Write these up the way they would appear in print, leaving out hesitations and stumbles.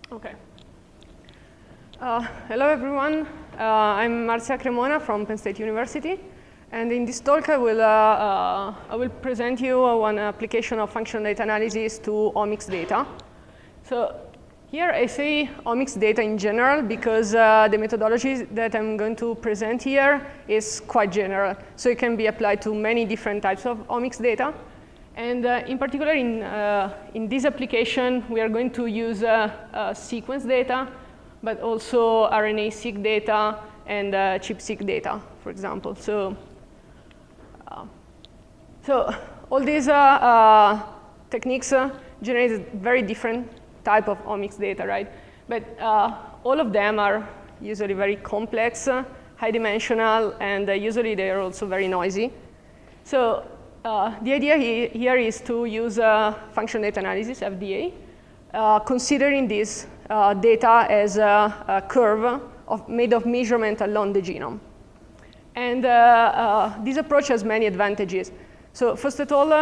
Okay. Hello, everyone. I'm Marzia Cremona from Penn State University. And in this talk, I will present you one application of functional data analysis to omics data. So here I say omics data in general because the methodology that I'm going to present here is quite general. So it can be applied to many different types of omics data. And in particular, in this application, we are going to use sequence data, but also RNA-seq data and ChIP-seq data, for example. So all these techniques generate very different type of omics data, right? But all of them are usually very complex, high-dimensional, and usually they are also very noisy. So the idea here is to use functional data analysis, FDA, considering this data as a curve made of measurement along the genome. And this approach has many advantages. So first of all,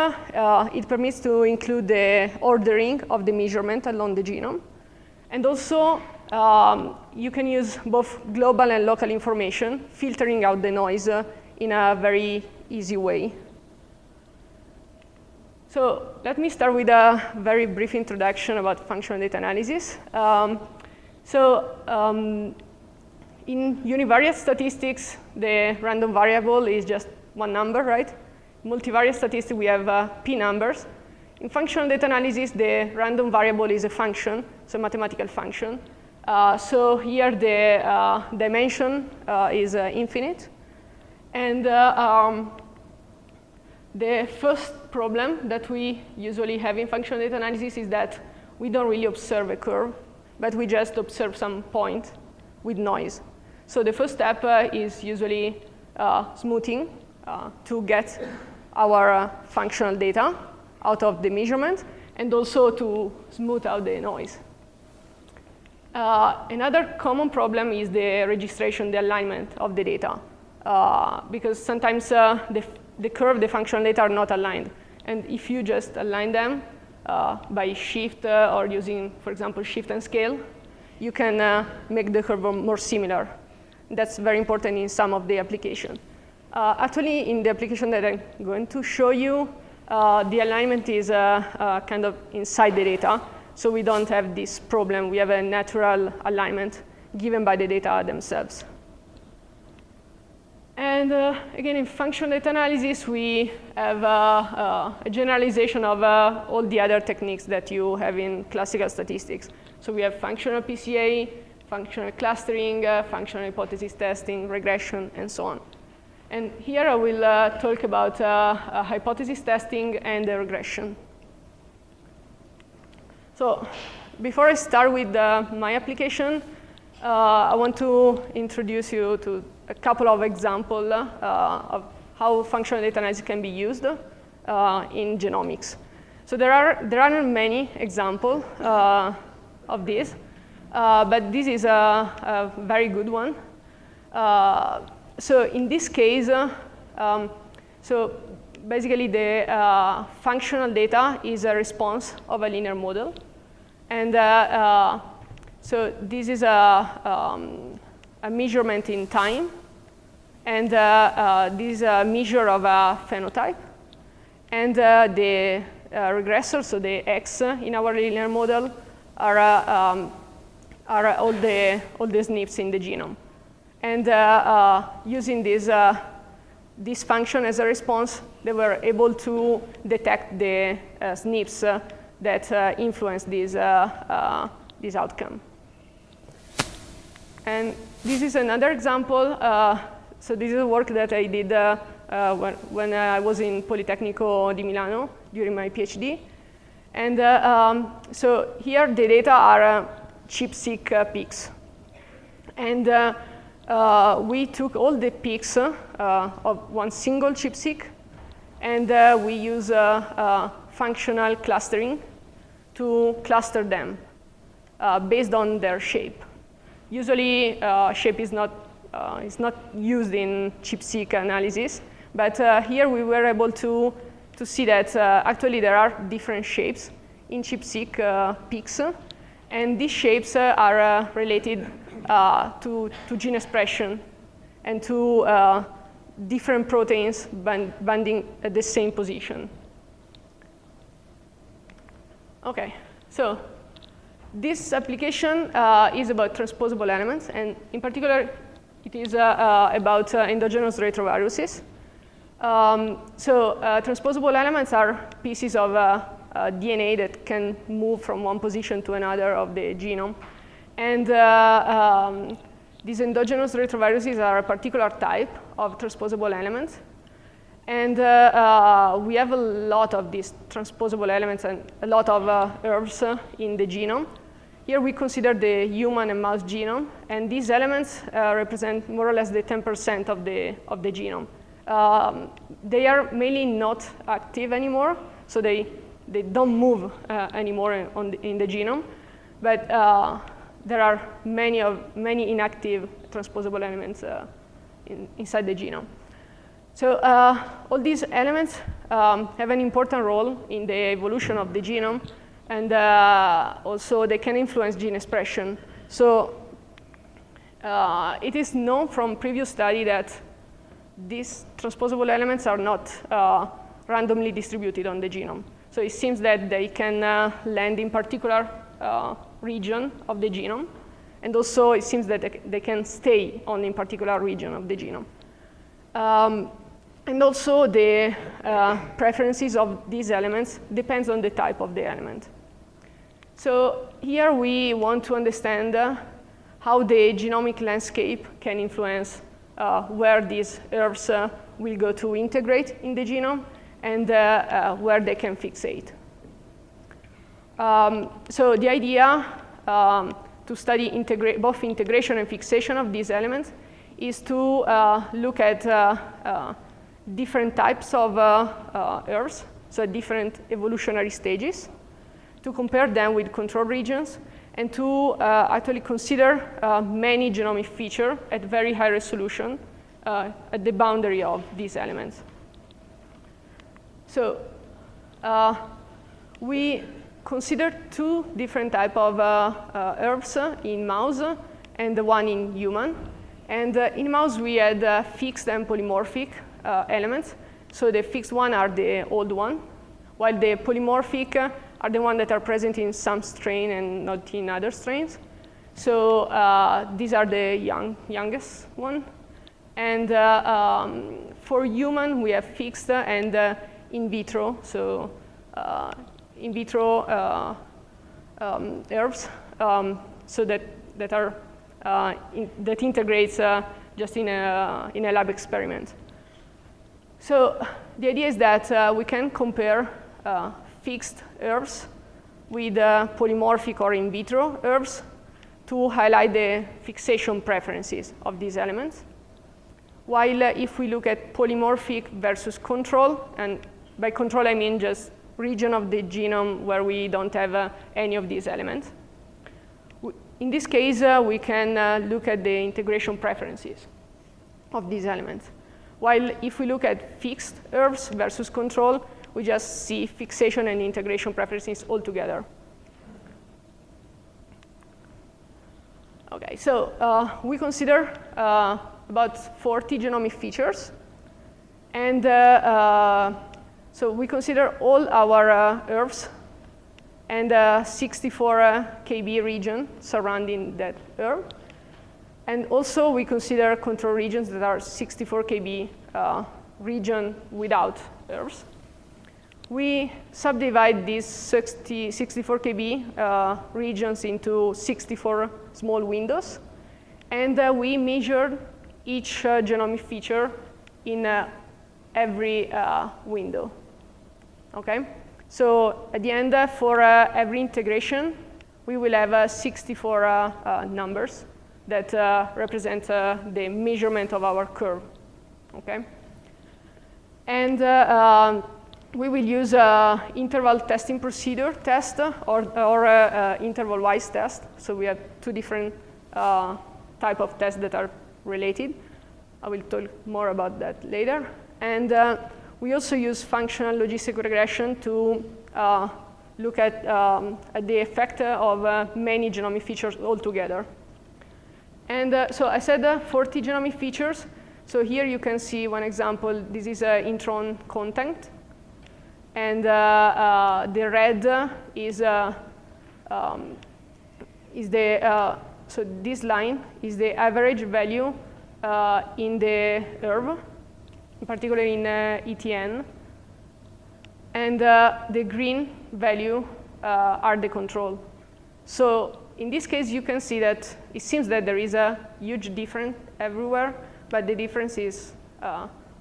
it permits to include the ordering of the measurement along the genome. And also, you can use both global and local information, filtering out the noise in a very easy way. So let me start with a very brief introduction about functional data analysis. In univariate statistics, the random variable is just one number, right? Multivariate statistics, we have p numbers. In functional data analysis, the random variable is a function, so a mathematical function. So here the dimension is infinite. And the first problem that we usually have in functional data analysis is that we don't really observe a curve, but we just observe some point with noise. So the first step is usually smoothing to get our functional data out of the measurement, and also to smooth out the noise. Another common problem is the registration, the alignment of the data, because sometimes the curve, the functional data are not aligned. And if you just align them by shift or using, for example, shift and scale, you can make the curve more similar. That's very important in some of the applications. Actually, in the application that I'm going to show you, the alignment is kind of inside the data. So we don't have this problem. We have a natural alignment given by the data themselves. And again, in functional data analysis, we have a generalization of all the other techniques that you have in classical statistics. So we have functional PCA, functional clustering, functional hypothesis testing, regression, and so on. And here I will talk about hypothesis testing and regression. So before I start with my application, I want to introduce you to a couple of examples of how functional data analysis can be used in genomics. So there aren't many examples of this, but this is a very good one. So in this case, so basically the functional data is a response of a linear model. And so this is a measurement in time. And this is a measure of a phenotype. And the regressor, so the X in our linear model, are all the SNPs in the genome. And using this function as a response, they were able to detect the SNPs that influence this outcome. And this is another example. So this is a work that I did when I was in Politecnico di Milano during my PhD. And so here the data are ChIP-seq peaks. And we took all the peaks of one single ChIP-seq, and we use functional clustering to cluster them based on their shape. Usually, shape is not used in ChIP-seq analysis, but here we were able to see that actually there are different shapes in ChIP-seq peaks, And these shapes are related to gene expression and to different proteins binding at the same position. Okay, so this application is about transposable elements, and in particular, it is about endogenous retroviruses. Transposable elements are pieces of DNA that can move from one position to another of the genome. And these endogenous retroviruses are a particular type of transposable elements. And we have a lot of these transposable elements and a lot of ERVs in the genome. Here we consider the human and mouse genome, and these elements represent more or less the 10% of the genome. They are mainly not active anymore, so they don't move anymore in the genome, but there are many inactive transposable elements inside the genome. So all these elements have an important role in the evolution of the genome, and also they can influence gene expression. So it is known from previous study that these transposable elements are not randomly distributed on the genome. So it seems that they can land in particular region of the genome, and also it seems that they can stay only in particular region of the genome. And also the preferences of these elements depends on the type of the element. So here we want to understand how the genomic landscape can influence where these ERVs will go to integrate in the genome and where they can fixate. So the idea to study both integration and fixation of these elements is to look at different types of ERVs, so different evolutionary stages, to compare them with control regions, and to actually consider many genomic features at very high resolution at the boundary of these elements. So we consider two different types of ERVs in mouse and the one in human. And in mouse, we had fixed and polymorphic elements. So the fixed one are the old one, while the polymorphic are the ones that are present in some strain and not in other strains. So these are the youngest one. And for human, we have fixed and in vitro. So in vitro ERVs, so that integrates just in a lab experiment. So the idea is that we can compare fixed ERVs with polymorphic or in vitro ERVs to highlight the fixation preferences of these elements. While if we look at polymorphic versus control, and by control I mean just region of the genome where we don't have any of these elements. In this case, we can look at the integration preferences of these elements. While if we look at fixed ERVs versus control, we just see fixation and integration preferences all together. Okay, so we consider about 40 genomic features. And so we consider all our ERVs and 64 kb region surrounding that ERV. And also we consider control regions that are 64 kb region without ERVs. We subdivide these 64 kb regions into 64 small windows. And we measure each genomic feature in every window. Okay? So at the end, for every integration, we will have 64 numbers that represent the measurement of our curve. Okay? And we will use interval testing procedure test or interval-wise test. So we have two different type of tests that are related. I will talk more about that later. And we also use functional logistic regression to look at the effect of many genomic features altogether. And so I said 40 genomic features. So here you can see one example. This is intron content. And the red is so this line is the average value in the ERV, particularly in ETN. And the green value are the control. So in this case, you can see that it seems that there is a huge difference everywhere, but the difference is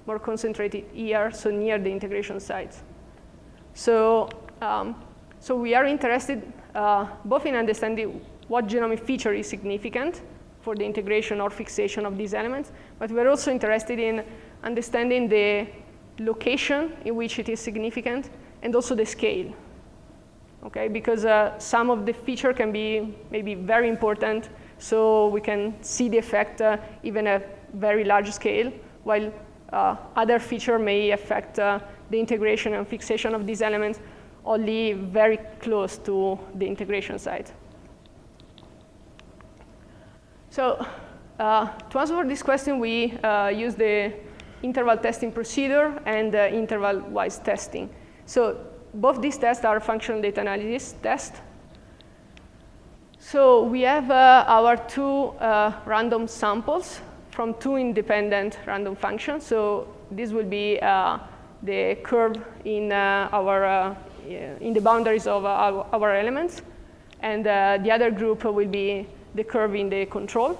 more concentrated here, so near the integration sites. So, so we are interested both in understanding what genomic feature is significant for the integration or fixation of these elements, but we're also interested in understanding the location in which it is significant and also the scale. Okay, because some of the feature can be maybe very important, so we can see the effect even at very large scale, while other feature may affect the integration and fixation of these elements only very close to the integration site. So to answer this question, we use the interval testing procedure and interval-wise testing. So both these tests are functional data analysis tests. So we have our two random samples from two independent random functions. So this will be the curve in in the boundaries of our elements, and the other group will be the curve in the control.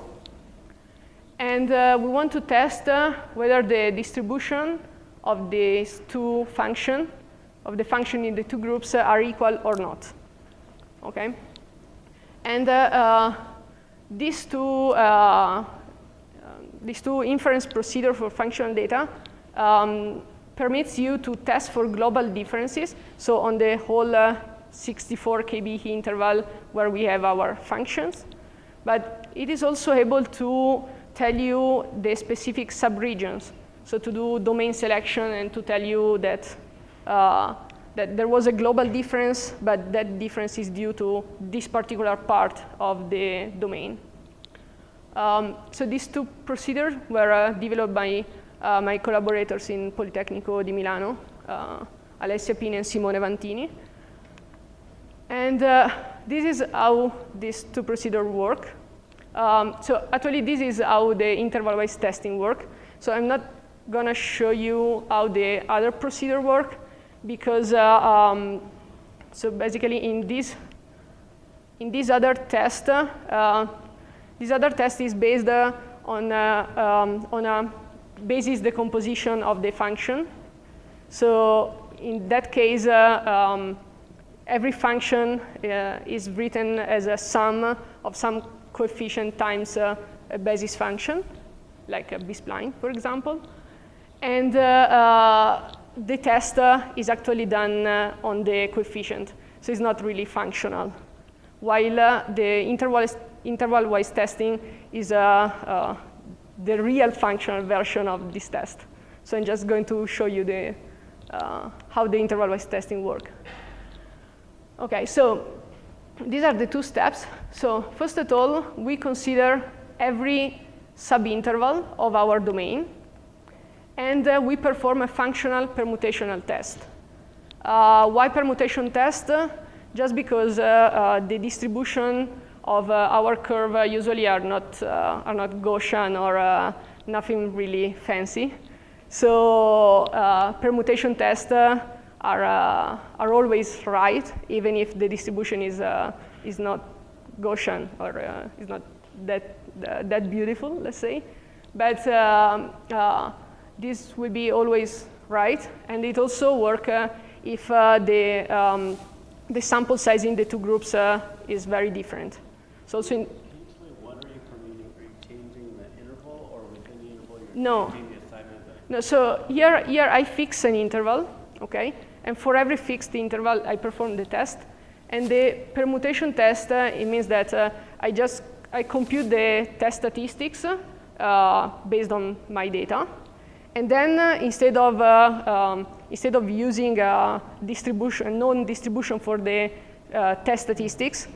And we want to test whether the distribution of these two functions, of the function in the two groups, are equal or not. Okay? And these two inference procedure for functional data permits you to test for global differences. So on the whole 64 kb interval where we have our functions. But it is also able to tell you the specific subregions. So to do domain selection and to tell you that that there was a global difference, but that difference is due to this particular part of the domain. So these two procedures were developed by my collaborators in Politecnico di Milano, Alessia Pini and Simone Vantini. And this is how these two procedures work. So actually, this is how the interval-wise testing work. So I'm not going to show you how the other procedure work, because so basically in this other test, this other test is based on a basis decomposition of the function. So in that case, every function is written as a sum of some coefficient times a basis function, like a B-spline, for example. And the test is actually done on the coefficient, so it's not really functional. While the interval-wise testing is the real functional version of this test. So I'm just going to show you how the interval-wise testing works. Okay, so these are the two steps. So first of all, we consider every subinterval of our domain, and we perform a functional permutational test. Why permutation test? Just because the distribution of our curve usually are not Gaussian or nothing really fancy. So permutation tests are always right, even if the distribution is not Gaussian or is not that beautiful, let's say. But this will be always right, and it also works if the sample size in the two groups is very different. So Can you explain what are you permuting? Are you changing the interval, or within the interval you're changing the assignment? No, so here I fix an interval, okay? And for every fixed interval, I perform the test. And the permutation test, it means that I compute the test statistics based on my data. And then instead of instead of using a distribution, known distribution for the test statistics,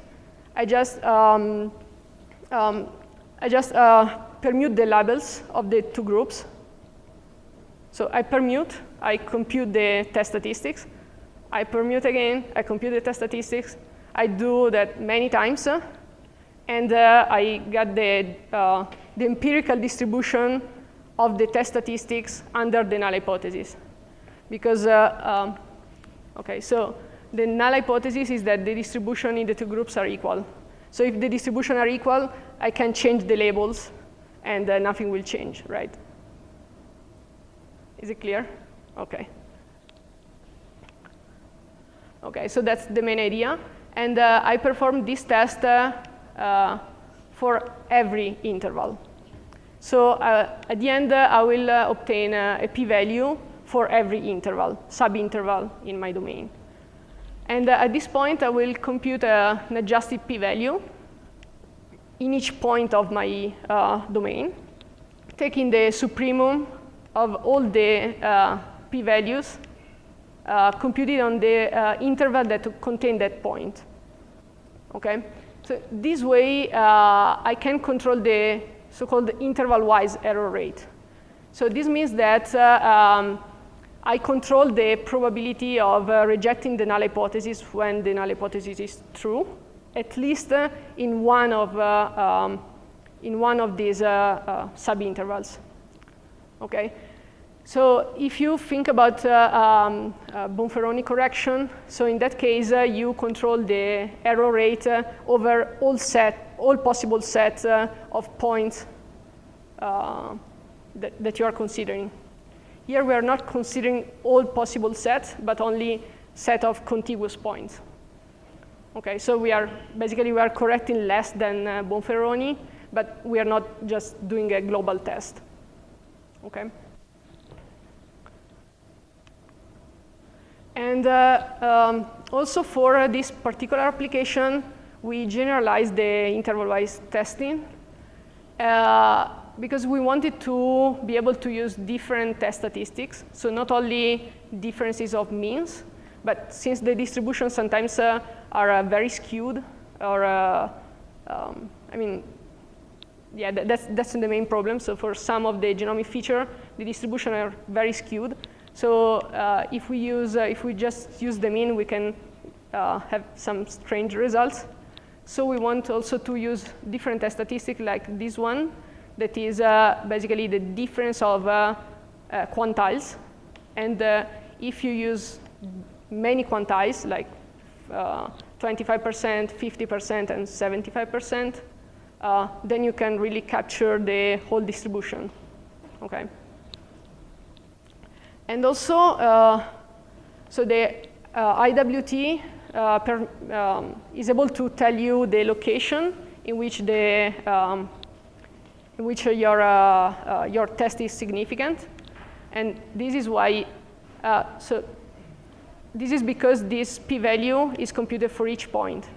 I just permute the labels of the two groups. So I permute, I compute the test statistics. I permute again, I compute the test statistics. I do that many times, and I get the empirical distribution of the test statistics under the null hypothesis. Because, okay, so the null hypothesis is that the distribution in the two groups are equal. So if the distribution are equal, I can change the labels, and nothing will change, right? Is it clear? Okay. Okay, so that's the main idea. And I perform this test for every interval. So at the end, I will obtain a p-value for every interval, sub-interval in my domain. And at this point, I will compute an adjusted p-value in each point of my domain, taking the supremum of all the p-values computed on the interval that contain that point. Okay? So this way, I can control the so-called interval-wise error rate. So this means that I control the probability of rejecting the null hypothesis when the null hypothesis is true, at least in one of these sub-intervals. Okay? So if you think about Bonferroni correction, so in that case, you control the error rate over all possible sets of points that you are considering. Here we are not considering all possible sets, but only set of contiguous points. Okay, so we are correcting less than Bonferroni, but we are not just doing a global test. Okay. And also for this particular application, we generalized the interval-wise testing because we wanted to be able to use different test statistics. So not only differences of means, but since the distributions sometimes are very skewed, or I mean, yeah, that's the main problem. So for some of the genomic feature, the distribution are very skewed. So if we just use the mean, we can have some strange results. So we want also to use different test statistics like this one, that is basically the difference of quantiles. And if you use many quantiles, like 25%, 50%, and 75%, then you can really capture the whole distribution. Okay. And also, so the IWT is able to tell you the location in which your test is significant, and this is why. So this is because this p-value is computed for each point.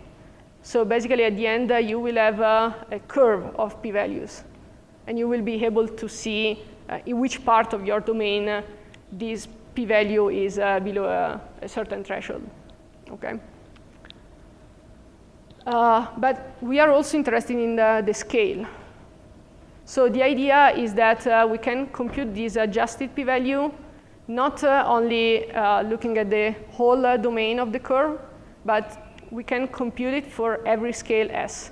So basically, at the end, you will have a curve of p-values, and you will be able to see in which part of your domain this p-value is below a certain threshold. Okay. But we are also interested in the scale. So the idea is that we can compute this adjusted p-value not only looking at the whole domain of the curve, but we can compute it for every scale S.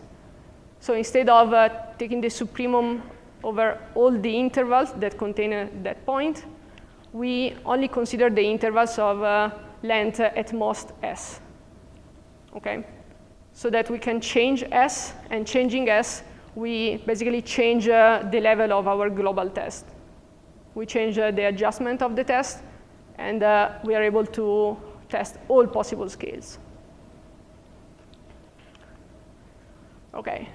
So instead of taking the supremum over all the intervals that contain that point, we only consider the intervals of length at most S. Okay? So that we can change S, and changing S, we basically change the level of our global test. We change the adjustment of the test, and we are able to test all possible scales. Okay.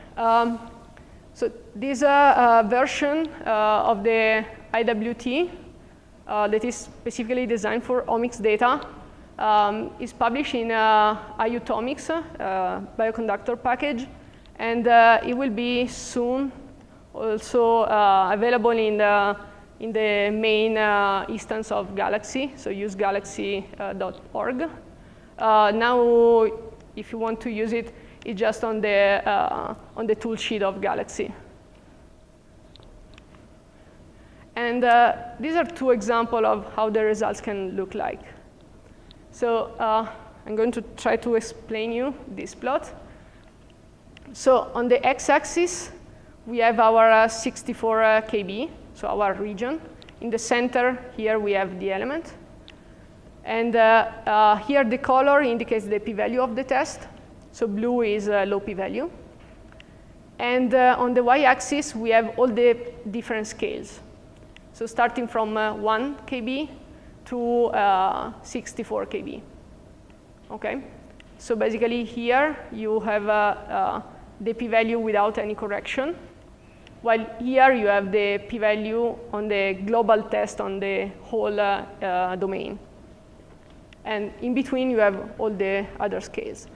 So this version of the IWT that is specifically designed for omics data is published in IUtomics bioconductor package, and it will be soon also available in the in the main instance of Galaxy, so use galaxy.org. Now, if you want to use it, it's just on the tool sheet of Galaxy. And these are two examples of how the results can look like. So I'm going to try to explain you this plot. So on the x-axis, we have our 64 KB, so our region. In the center, here we have the element. And here the color indicates the p-value of the test. So blue is low p-value. And on the y-axis, we have all the different scales. So starting from 1 KB to 64 KB. Okay? So basically here, you have the p-value without any correction, while here you have the p-value on the global test on the whole domain. And in between, you have all the other scales.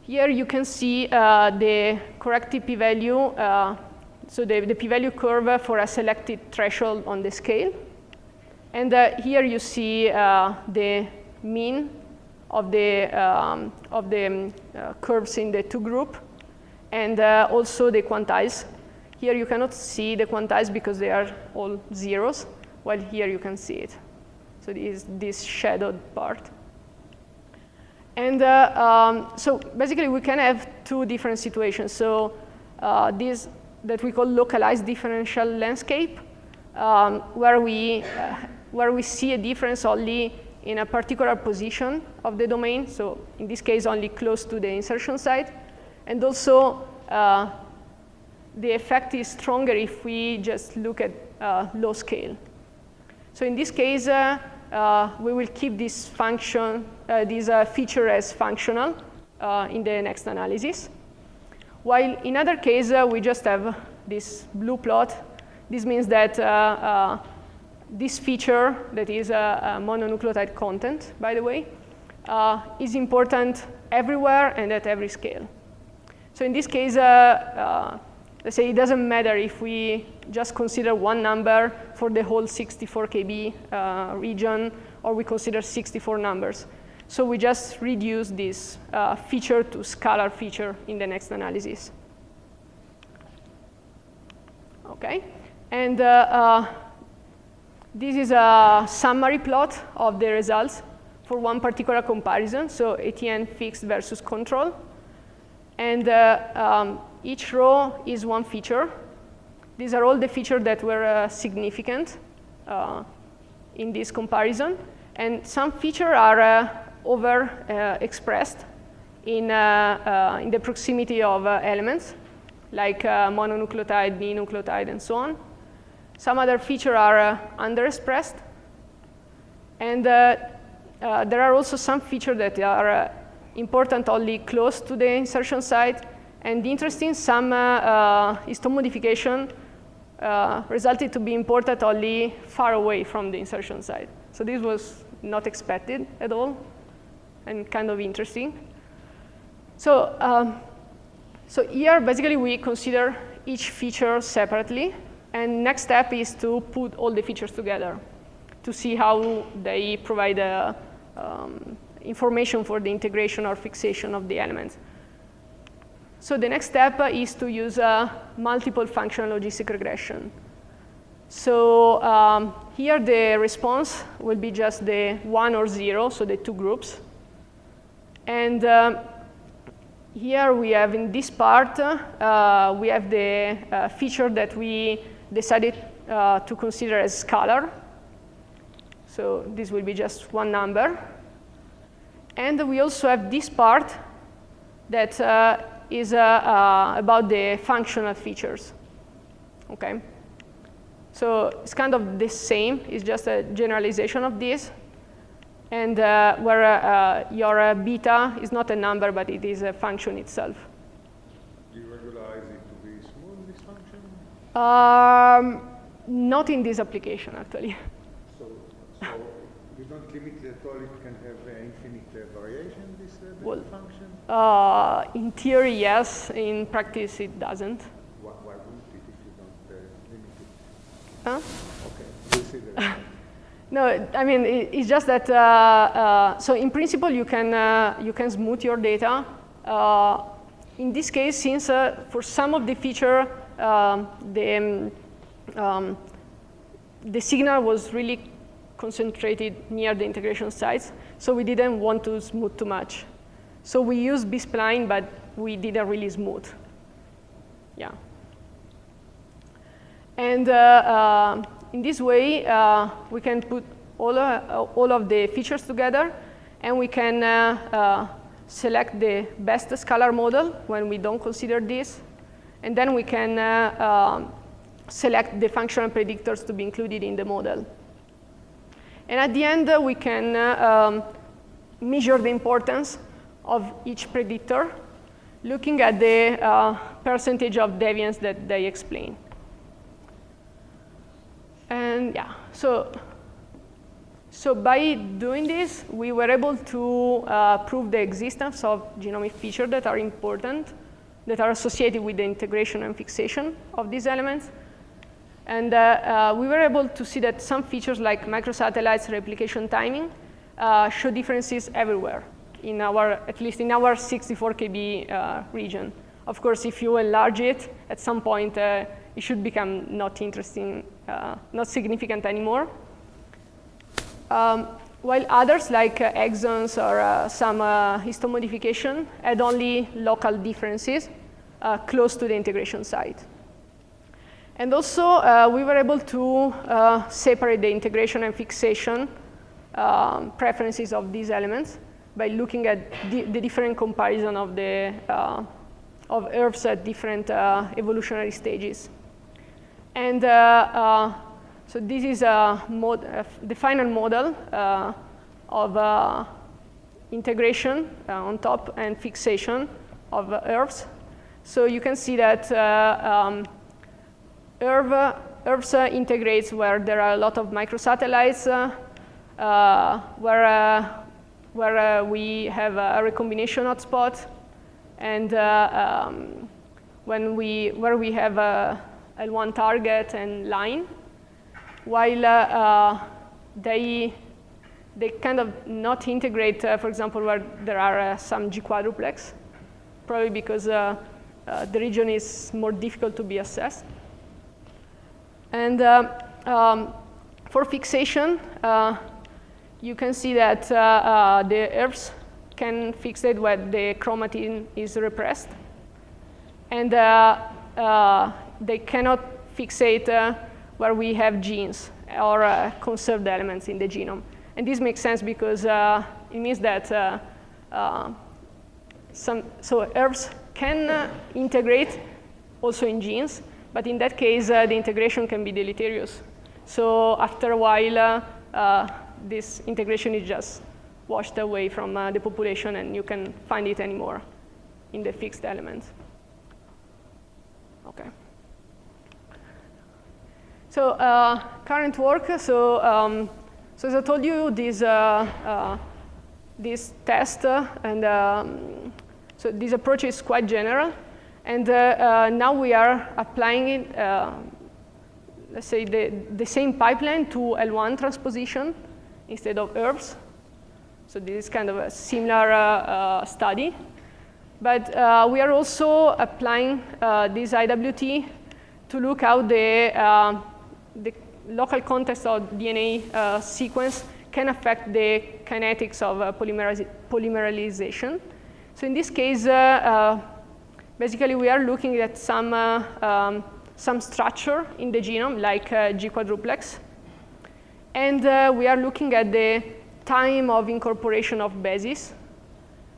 Here you can see the corrected p-value, so the p-value curve for a selected threshold on the scale. And here you see the mean of the curves in the two groups, and also the quantize. Here you cannot see the quantize because they are all zeros, while here you can see it. So it is this shadowed part. And so basically, we can have two different situations. So this that we call localized differential landscape, where we see a difference only in a particular position of the domain, so in this case, only close to the insertion site. And also, the effect is stronger if we just look at low scale. So in this case, we will keep this function, this feature as functional in the next analysis. While in other case, we just have this blue plot. This means that this feature, that is a mononucleotide content, by the way, is important everywhere and at every scale. So in this case, let's say it doesn't matter if we just consider one number for the whole 64 KB region, or we consider 64 numbers. So we just reduce this feature to scalar feature in the next analysis. Okay, and this is a summary plot of the results for one particular comparison, so ATN fixed versus control. And each row is one feature. These are all the features that were significant in this comparison. And some features are overexpressed in the proximity of elements, like mononucleotide, binucleotide, and so on. Some other features are underexpressed. And there are also some features that are important only close to the insertion site. And interesting, some histone modification resulted to be important only far away from the insertion site. So this was not expected at all, and kind of interesting. So, so here, basically, we consider each feature separately. And next step is to put all the features together to see how they provide information for the integration or fixation of the elements. So the next step is to use multiple functional logistic regression. So here the response will be just the 1 or 0, so the two groups. And here we have in this part, we have the feature that we decided to consider as scalar. So this will be just one number. And we also have this part that is about the functional features. Okay? So it's kind of the same. It's just a generalization of this. And where your beta is not a number, but it is a function itself. Do you regularize it to be small, this function? Not in this application, actually. So you don't limit it at all, it can have infinite variation, this function? In theory, yes. In practice, it doesn't. Why wouldn't it if you don't limit Huh? Okay, we'll see that. No, I mean, it's just that, so in principle, you can smooth your data. In this case, since for some of the feature, the signal was really concentrated near the integration sites, so we didn't want to smooth too much. So we used B-spline, but we didn't really smooth. Yeah. And in this way, we can put all of the features together, and we can select the best scalar model when we don't consider this. And then we can select the functional predictors to be included in the model. And at the end, we can measure the importance of each predictor, looking at the percentage of deviance that they explain. And yeah, so by doing this, we were able to prove the existence of genomic features that are important, that are associated with the integration and fixation of these elements. And we were able to see that some features like microsatellites, replication timing, show differences everywhere, at least in our 64 KB region. Of course, if you enlarge it, at some point, it should become not interesting, not significant anymore. While others, like exons or some histomodification, had only local differences close to the integration site. And also, we were able to separate the integration and fixation preferences of these elements by looking at the different comparison of the of ERVs at different evolutionary stages. And so this is the final model of integration on top and fixation of ERVs. So you can see that ERVs integrates where there are a lot of microsatellites, where we have a recombination hotspot, and where we have a L1 target and line, while they kind of not integrate, for example, where there are some G quadruplex, probably because the region is more difficult to be assessed. And for fixation, you can see that the ERVs can fixate when the chromatin is repressed. And they cannot fixate where we have genes or conserved elements in the genome. And this makes sense because it means that so ERVs can integrate also in genes, but in that case, the integration can be deleterious. So after a while, this integration is just washed away from the population, and you can find it anymore in the fixed elements. Okay. So current work. So as I told you, this test and so this approach is quite general, and now we are applying it. Let's say the same pipeline to L1 transposition instead of ERVs. So this is kind of a similar study. But we are also applying this IWT to look how the local context of DNA sequence can affect the kinetics of polymeralization. So in this case, basically we are looking at some structure in the genome, like G quadruplex. And we are looking at the time of incorporation of bases.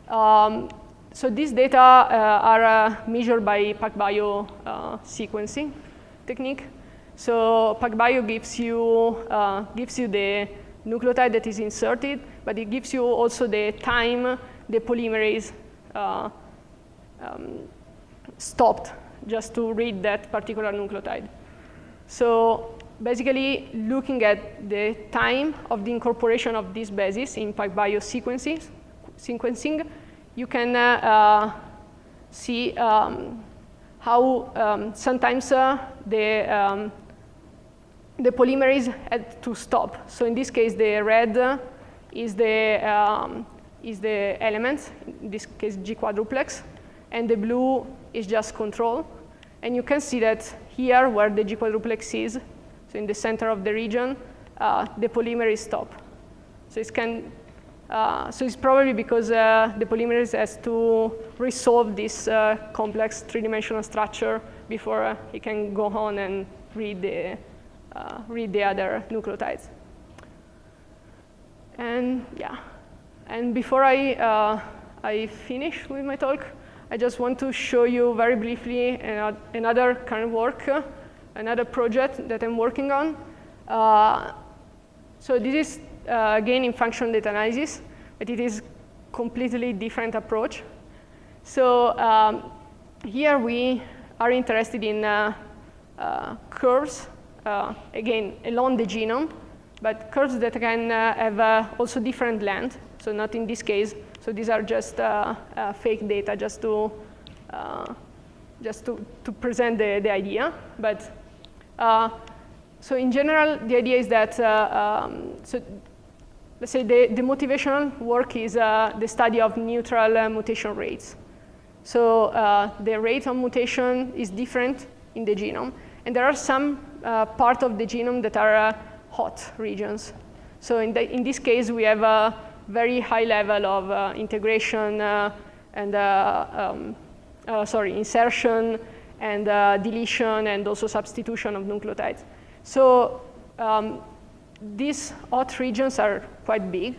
So these data are measured by PacBio sequencing technique. So PacBio gives you the nucleotide that is inserted, but it gives you also the time the polymerase stopped just to read that particular nucleotide. So basically, looking at the time of the incorporation of these bases in PacBio sequencing, you can see how sometimes the polymerase had to stop. So in this case, the red is the element, in this case G quadruplex, and the blue is just control. And you can see that here, where the G quadruplex is, so in the center of the region, the polymerase stop. So so it's probably because the polymerase has to resolve this complex three-dimensional structure before it can go on and read the other nucleotides. And yeah, and before I finish with my talk, I just want to show you very briefly another current work, another project that I'm working on. So this is again in functional data analysis, but it is completely different approach. So here we are interested in curves, again, along the genome, but curves that can have also different length. So not in this case. So these are just fake data, just to present the idea. But so in general, the idea is that so let's say the motivational work is the study of neutral mutation rates. So the rate of mutation is different in the genome, and there are some part of the genome that are hot regions. So in this case, we have a very high level of integration and insertion and deletion and also substitution of nucleotides. So these hot regions are quite big.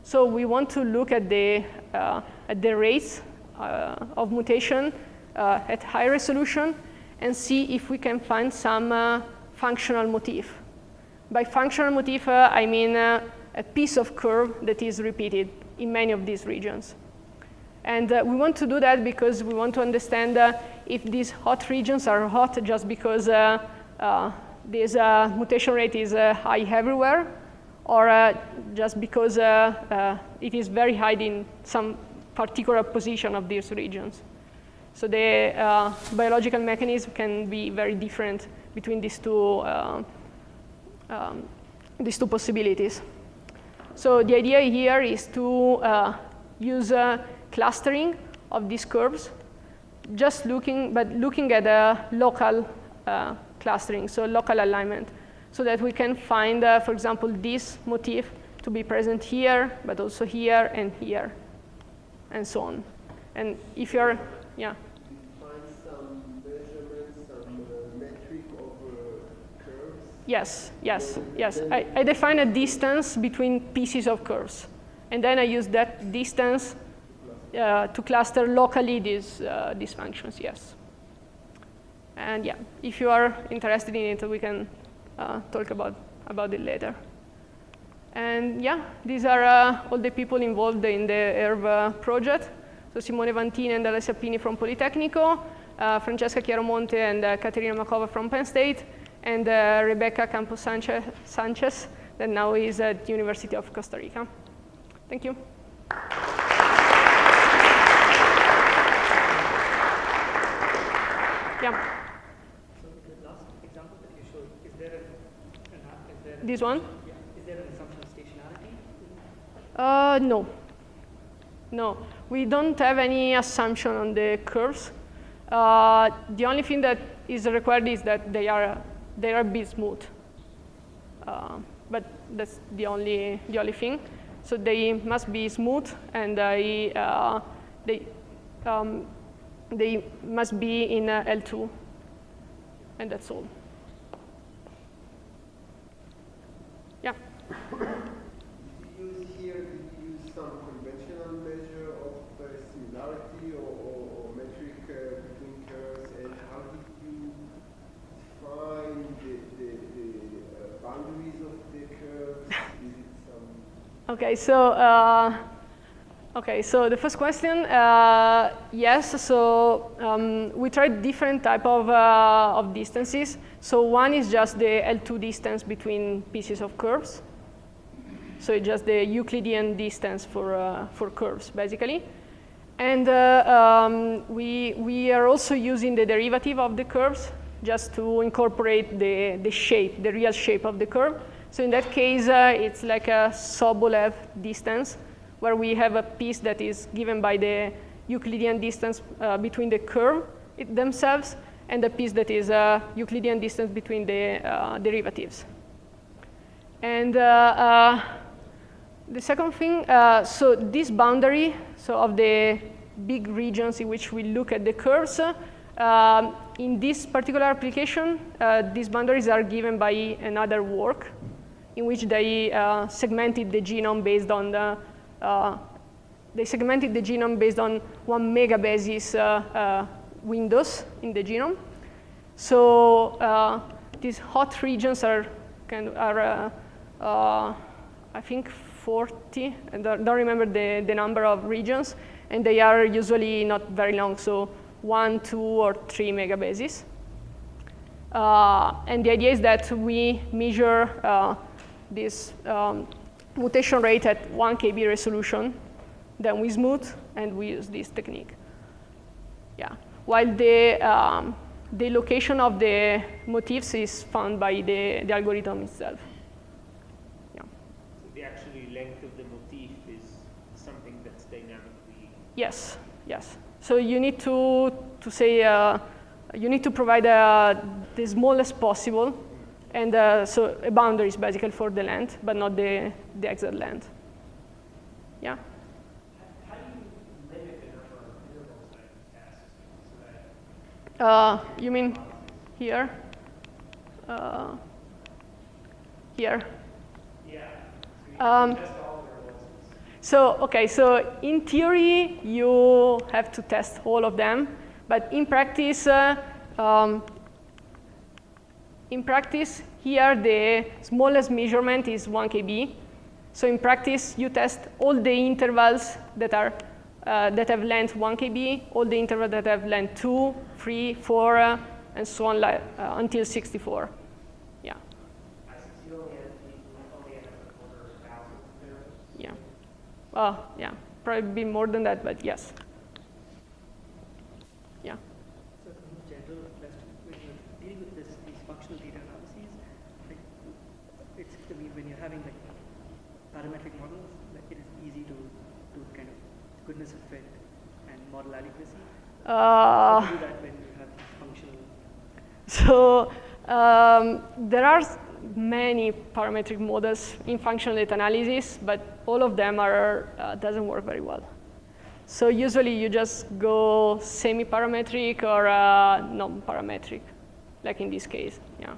So we want to look at the rates of mutation at high resolution and see if we can find some functional motif. By functional motif, I mean a piece of curve that is repeated in many of these regions. And we want to do that because we want to understand if these hot regions are hot just because this mutation rate is high everywhere, or just because it is very high in some particular position of these regions. So the biological mechanism can be very different between these two possibilities. So the idea here is to use clustering of these curves, just looking at a local clustering, so local alignment, so that we can find, for example, this motif to be present here, but also here, and so on. And if you're, yeah. Find some measurements, some metric of curves? Yes. I define a distance between pieces of curves. And then I use that distance to cluster locally these functions, yes. And yeah, if you are interested in it, we can talk about it later. And yeah, these are all the people involved in the ERV project. So Simone Vantini and Alessia Pini from Politecnico, Francesca Chiaromonte and Caterina Makova from Penn State, and Rebecca Campos Sanchez, that now is at the University of Costa Rica. Thank you. Yeah. So the last example that you showed, is there this one? Yeah. Is there an assumption of stationarity? No, we don't have any assumption on the curves. The only thing that is required is that they are a bit smooth. But that's the only thing. So they must be smooth, and they must be in L2, and that's all. Yeah. Did you use some conventional measure of similarity or metric between curves, and how did you define the boundaries of the curves? Is it some? Okay, so the first question, yes. So we tried different type of distances. So one is just the L2 distance between pieces of curves. So it's just the Euclidean distance for curves, basically. And we are also using the derivative of the curves. just to incorporate the shape, the real shape of the curve. So in that case, it's like a Sobolev distance, where we have a piece that is given by the Euclidean distance between the curve themselves, and a piece that is a Euclidean distance between the derivatives. And the second thing, so this boundary, so of the big regions in which we look at the curves, in this particular application, these boundaries are given by another work in which they segmented the genome based on the, they segmented the genome based on 1 megabasis windows in the genome. So these hot regions are I think 40, I don't remember the number of regions, and they are usually not very long, so 1, 2, or 3 megabases. And the idea is that we measure this mutation rate at 1 kb resolution, then we smooth, and we use this technique. Yeah. While the location of the motifs is found by the algorithm itself. Yeah. So the actual length of the motif is something that's dynamically. Yes. Yes. So you need to say you need to provide the smallest possible, and so a boundary is basically for the length, but not the exact length. Yeah. You mean here? Here? Yeah. So in theory, you have to test all of them, but in practice, here the smallest measurement is 1 kb. So in practice, you test all the intervals that are that have length 1 kb, all the intervals that have length 2, 3, 4, and so on until 64. Yeah. Yeah. Yeah. Probably be more than that, but yes. Yeah. So in general, when you're dealing with these functional data analyses, like it's when you're having like parametric models, like it is easy to do kind of goodness of fit and model adequacy. How do you do that when you have these functional? So there are many parametric models in functional data analysis, but all of them are doesn't work very well. So usually you just go semi-parametric or non-parametric, like in this case. Yeah.